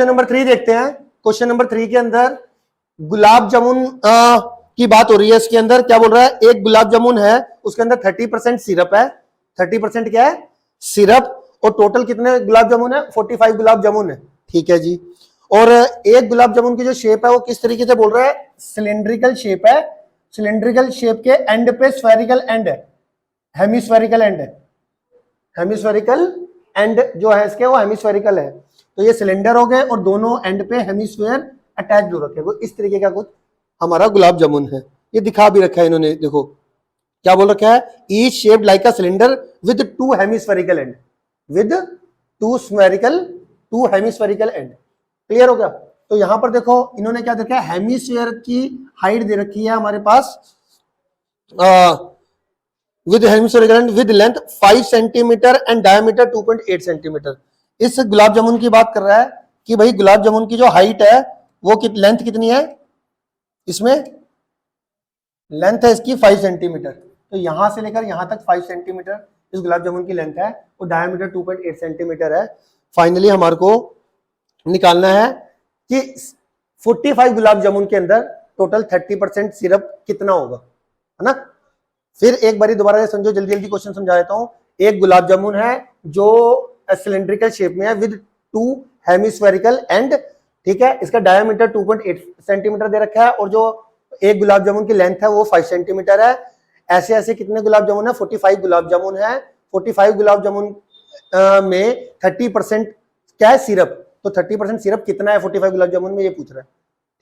Question number 3 देखते हैं। Question number 3 के अंदर गुलाब जामुन की बात हो रही है। इसके अंदर क्या बोल रहा है, एक गुलाब जामुन है, उसके अंदर 30% सिरप है। 30% क्या है, सिरप। और टोटल कितने गुलाब जामुन है, 45 गुलाब जामुन है। ठीक है जी। और एक गुलाब जामुन की जो शेप है वो किस तरीके से बोल रहा है, सिलेंड्रिकल शेप है। सिलेंड्रिकल शेप के एंड पे स्फेरिकल एंड है, हेमिस्फेरिकल एंड है। हेमिस्फेरिकल एंड जो है इसके वो हेमिस्फेरिकल है। तो ये सिलेंडर हो गए और दोनों एंड पे हेमिस्फेयर अटैच हो रखे, वो इस तरीके का कुछ हमारा गुलाब जामुन है। ये दिखा भी रखा है इन्होंने, देखो क्या बोल रखा है, each shaped like a cylinder with two hemispherical end, with two hemispherical and. Clear हो गया। तो यहां पर देखो इन्होंने क्या देखा है, हेमिस्फेयर की हाइट दे रखी है हमारे पास with hemispherical end with length 5 centimetre and diameter 2.8 centimetre. इस गुलाब जामुन की बात कर रहा है कि भाई गुलाब जामुन की जो हाइट है वो लेंथ कितनी है, इसमें लेंथ है इसकी 5 सेंटीमीटर। तो यहां से लेकर यहां तक 5 सेंटीमीटर इस गुलाब जामुन की लेंथ है और डायमीटर 2.8 सेंटीमीटर है। फाइनली हमारे को निकालना है कि 45 गुलाब जामुन के अंदर टोटल 30% सिरप कितना होगा, है ना। फिर एक बारी दोबारा से समझो, जल्दी जल्दी क्वेश्चन समझा देता हूं। एक गुलाब जामुन है जो सिलेंड्रिकल शेप में है विद टू हेमिस्फेरिकल एंड, ठीक है। इसका डायमीटर 2.8 सेंटीमीटर दे रखा है और जो एक गुलाब जामुन की लेंथ है वो 5 सेंटीमीटर है। ऐसे ऐसे कितने गुलाब जामुन है, 45 गुलाब जामुन है। 45 गुलाब जामुन में 30% क्या है, सिरप। तो 30% सिरप कितना है 45 गुलाब जामुन में, ये पूछ रहा है।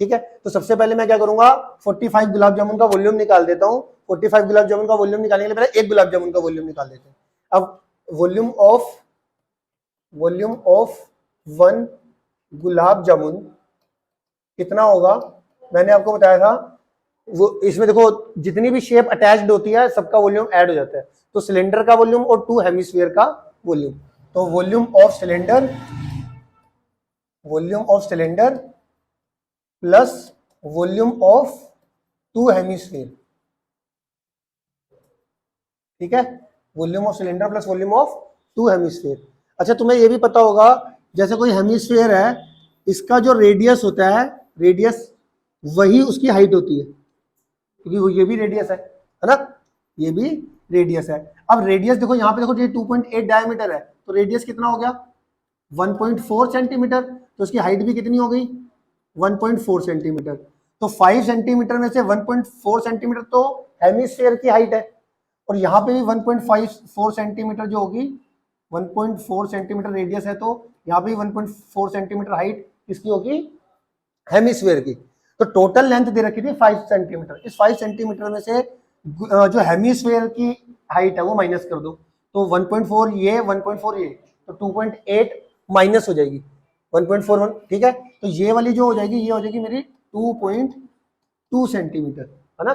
ठीक है, तो सबसे पहले मैं क्या करूंगा, 45 गुलाब जामुन का वॉल्यूम निकाल देता हूं। 45 गुलाब जामुन का वॉल्यूम निकालने के लिए पहले एक गुलाब जामुन का वॉल्यूम निकाल देते हैं। अब वॉल्यूम ऑफ 1 गुलाब जामुन कितना होगा, मैंने आपको बताया था। वो इसमें देखो जितनी भी शेप अटैच्ड होती है सबका वॉल्यूम ऐड हो जाता है। तो सिलेंडर का वॉल्यूम और 2 हेमिस्फीयर का वॉल्यूम, तो volume of cylinder plus volume of 2 hemisphere. ठीक है, volume of cylinder plus volume of 2 hemisphere. अच्छा, तुम्हें यह भी पता होगा जैसे कोई हेमिस्फीयर है, इसका जो रेडियस होता है, रेडियस वही उसकी हाइट होती है, क्योंकि वो ये भी रेडियस है ना, ये भी रेडियस है। अब रेडियस देखो यहाँ पे, देखो ये 2.8 डायमीटर है, तो रेडियस कितना हो गया 1.4 सेंटीमीटर। तो इसकी हाइट भी कितनी हो गई 1.4 सेंटीमीटर। तो 5 सेंटीमीटर में से 1.4 सेंटीमीटर तो हेमिस्फीयर की हाइट है, और यहाँ पे भी 1.54 सेंटीमीटर जो होगी, 1.4 सेंटीमीटर रेडियस है, तो यहाँ पे 1.4 सेंटीमीटर हाइट किसकी होगी, हेमिस्फीयर की। तो टोटल लेंथ दे रखी थी 5 सेंटीमीटर। इस 5 सेंटीमीटर में से जो हेमिस्फीयर की हाइट है वो माइनस कर दो, तो 1.4 ये 1.4 ये, तो 2.8 माइनस हो जाएगी 1.41। ठीक है, तो ये वाली जो हो जाएगी ये हो जाएगी मेरी 2.2 सेंटीमीटर, है ना।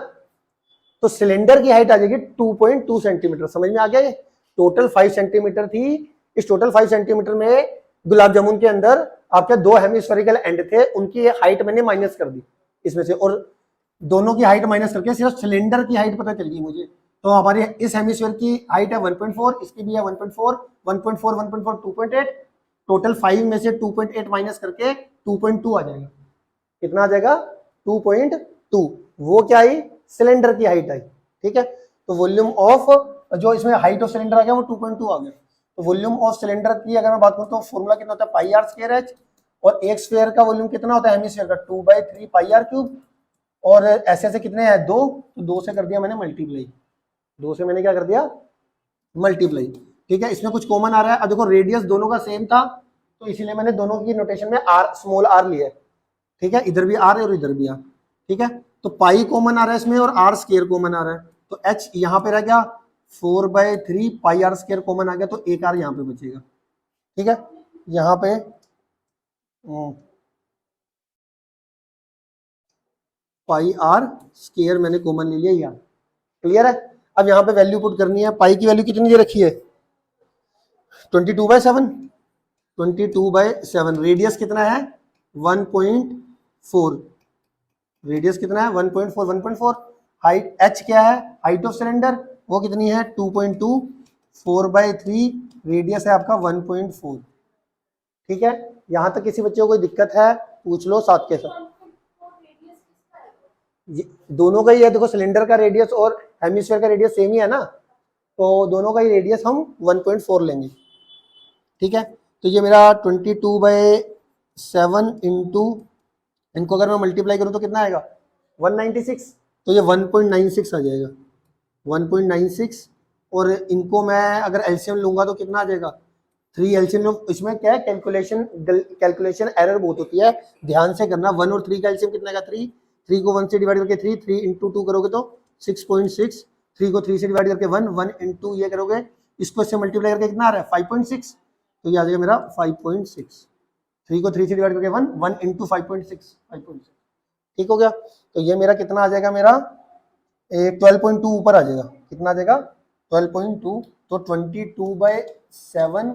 तो सिलेंडर की हाइट आ जाएगी 2.2 सेंटीमीटर। समझ में आ गया। ये टोटल 5 सेंटीमीटर थी। इस टोटल 5 सेंटीमीटर में गुलाब जामुन के अंदर आपके 2 हेमिस्फेरिकल एंड थे, उनकी हाइट मैंने माइनस कर दी इसमें से, और दोनों की हाइट माइनस करके सिर्फ सिलेंडर की हाइट पता चल गई मुझे। तो हमारी इस हेमिस्फीयर की हाइट है 1.4, इसकी भी है 1.4, 1.4 1.4 2.8, टोटल 5 में से 2.8 माइनस करके 2.2 आ जाएगा। कितना आ जाएगा 2.2। वो क्या आई, सिलेंडर की हाइट आई। ठीक है, तो वॉल्यूम ऑफ जो इसमें हाइट ऑफ सिलेंडर आ गया वो 2.2 आ गया। तो वॉल्यूम ऑफ सिलेंडर की अगर मैं बात करूं तो फॉर्मूला कितना होता है, पाई आर स्क्वायर एच, और एक स्फीयर का वॉल्यूम कितना होता है हेमिस्फीयर का, 2/3 पाई आर क्यूब, और ऐसे ऐसे कितने हैं 2, तो 2 से कर दिया मैंने मल्टीप्लाई, 2 से मैंने क्या कर दिया मल्टीप्लाई। ठीक है, इसमें कुछ कॉमन आ रहा है। अब देखो रेडियस दोनों का सेम था, तो इसीलिए मैंने दोनों की नोटेशन में आर, स्मॉल आर लिया है। ठीक है, इधर भी आर है और इधर भी आर। ठीक है, तो पाई कॉमन आ रहा है इसमें और आर स्क्वायर कॉमन आ रहा है, तो एच यहाँ पे रह गया 4/3 पाई आर स्क्वायर कॉमन आ गया, तो एक आर यहाँ पे बचेगा। ठीक है, यहाँ पे पाई आर स्क्वायर मैंने कॉमन ले लिया यहाँ। क्लियर है। अब यहाँ पे वैल्यू पुट करनी है। पाई की वैल्यू कितनी दे रखी है 22/7, 22/7। रेडियस कितना है 1.4, रेडियस कितना है 1.4, 1.4। हाइट एच क्या है, हाइट ऑफ सिलेंडर वो कितनी है 2.2, 4/3 रेडियस है आपका 1.4। ठीक है, यहां तक किसी बच्चे को कोई दिक्कत है पूछ लो साथ के साथ। दोनों का ही है, देखो सिलेंडर का रेडियस और हेमिस्फीयर का रेडियस सेम ही है ना, तो दोनों का ही रेडियस हम 1.4 लेंगे। ठीक है, तो ये मेरा 22/7 इंटू, इनको अगर मैं मल्टीप्लाई करूं तो कितना आएगा 196, तो ये 1.96 आ जाएगा 1.96। और इनको मैं अगर एलसीएम लूंगा तो कितना आ जाएगा 3 एलसीएम लो। इसमें क्या है कैलकुलेशन एरर बहुत होती है, ध्यान से करना। 1 और 3 का एलसीएम कितना आएगा 3, 3 को 1 से डिवाइड करके 3 इंटू 2 करोगे तो 6.6, 3 को 3 से डिवाइड करके 1 इंटू ये करोगे, इसको इससे मल्टीप्लाई करके कितना आ रहा है 5.6, तो ये आ जाएगा मेरा 5.6। 3 को 3 से डिवाइड करके 1 इंटू 5.6, ठीक हो गया। तो ये मेरा कितना आ जाएगा, मेरा 12.2 ऊपर आ जाएगा, कितना आ जाएगा 12.2। तो 22/7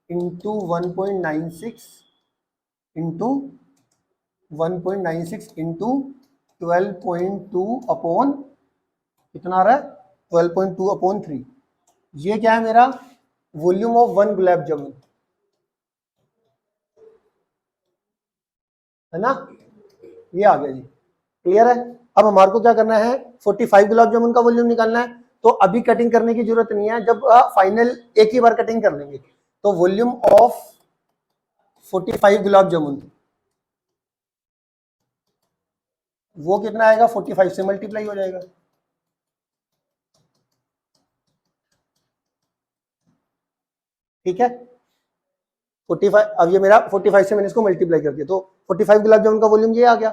इंटू 1.96 इंटू 1.96 इंटू 12.2 अपॉन कितना आ रहा है 12.2 अपॉन 3। ये क्या है मेरा वॉल्यूम ऑफ 1 गुलाब जामुन, है ना, ये आ गया जी, क्लियर है। अब हमारे को क्या करना है 45 गुलाब जामुन का वॉल्यूम निकालना है, तो अभी कटिंग करने की जरूरत नहीं है, जब फाइनल एक ही बार कटिंग कर लेंगे। तो वॉल्यूम ऑफ 45 गुलाब जामुन वो कितना आएगा 45 से मल्टीप्लाई हो जाएगा, ठीक है 45। अब ये मेरा 45 से मैंने इसको मल्टीप्लाई कर दिया, तो 45 गुलाब जामुन का वॉल्यूम ये आ गया।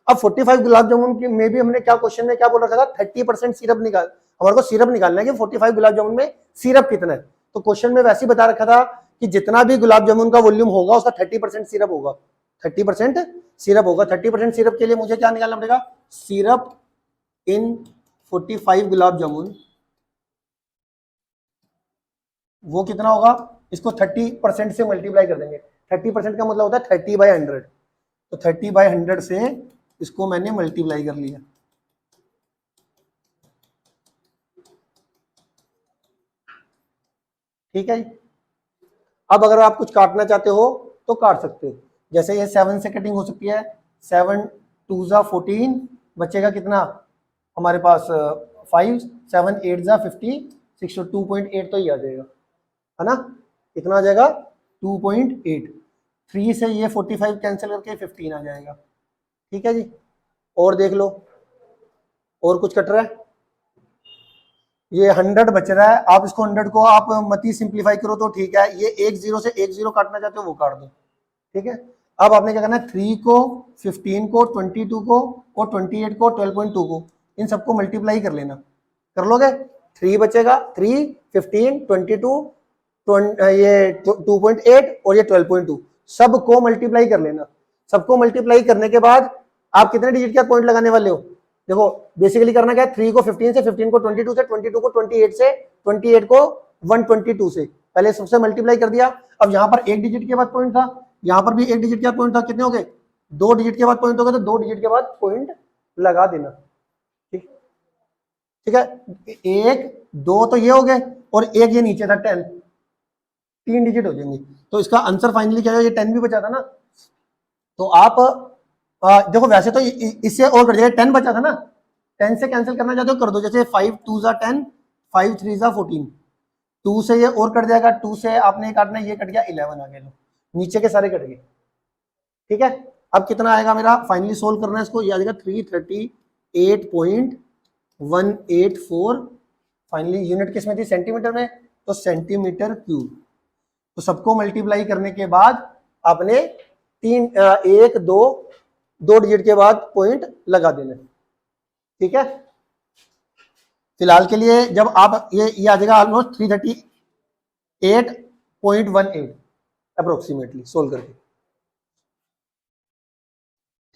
अब 45 गुलाब जामुन की में भी हमने क्या क्वेश्चन में क्या बोल रखा था 30% सिरप निकाल, हमारे को सिरप निकालना है कि 45 गुलाब जामुन में सिरप कितना है। तो क्वेश्चन में वैसे ही बता रखा था कि जितना भी गुलाब जामुन का वॉल्यूम होगा उसका 30% सिरप होगा, 30% सिरप होगा। 30% सिरप के लिए मुझे क्या निकालना पड़ेगा, सिरप इन 45 गुलाब जामुन वो कितना होगा, इसको 30% से मल्टीप्लाई कर देंगे। 30% का मतलब होता है 30/100, तो 30/100 से इसको मैंने मल्टीप्लाई कर लिया, ठीक है। अब अगर आप कुछ काटना चाहते हो तो काट सकते हो, जैसे ये 7 से कटिंग हो सकती है, 7 2 जा 14, बचेगा कितना हमारे पास 5, 7 8 जा 50, 6 तो 2.8 तो ही आ जाएगा, है ना, कितना आ जाएगा 2.8। 3 से ये 45 कैंसिल करके 15 आ जाएगा, ठीक है जी। और देख लो और कुछ कट रहा है, ये 100 बच रहा है, आप इसको 100 को आप मती सिंप्लीफाई करो तो ठीक है, ये एक जीरो से एक जीरो काटना चाहते हो वो काट दो, ठीक है। अब आपने क्या करना है 3 को 15 को 22 को और 28 को 12.2 को इन सबको मल्टीप्लाई कर लेना, कर लोगे 3 बचेगा 3 15 22 ये 2.8 और ये 12.2 सबको मल्टीप्लाई कर लेना। सबको मल्टीप्लाई करने के बाद आप कितने डिजिट का पॉइंट लगाने वाले हो, देखो बेसिकली करना क्या है 3 को 15 से, 15 को 22 से, 22 को 28 से, 28 को 122 से, पहले सबसे मल्टीप्लाई कर दिया। अब यहाँ पर एक डिजिट के बाद पॉइंट था, यहाँ पर भी एक डिजिट के बाद पॉइंट था, कितने हो गए 2 डिजिट के बाद पॉइंट हो गए, तो 2 डिजिट के बाद पॉइंट लगा देना, ठीक ठीक है। 1 2 तो ये हो गए और एक ये नीचे था 10, 3 डिजिट हो जाएंगे। तो इसका आंसर फाइनली क्या है, ये 10 भी बचा था ना, तो आप देखो वैसे तो इससे और कर दिया 10 बचा था ना, 10 से कैंसिल करना चाहते हो कर दो, जैसे 5 2 जा 10, 5 3 जा 14, 2 से ये और कट जाएगा, 2 से आपने काटना ये कट गया 11 आ गया, लो नीचे के सारे कट गए, ठीक है। अब कितना आएगा मेरा फाइनली सोल्व करना है इसको, ये आ जाएगा 338.184, फाइनली यूनिट किसमें थी सेंटीमीटर में, तो सेंटीमीटर क्यूब। तो सबको मल्टीप्लाई करने के बाद आपने 1 2 डिजिट के बाद पॉइंट लगा देना, ठीक है। फिलहाल के लिए जब आप ये आ जाएगा ऑलमोस्ट 338.18 अप्रोक्सीमेटली सोल्व करके,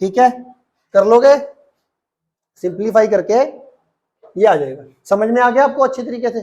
ठीक है, कर लोगे सिंप्लीफाई करके ये आ जाएगा। समझ में आ गया आपको अच्छे तरीके से।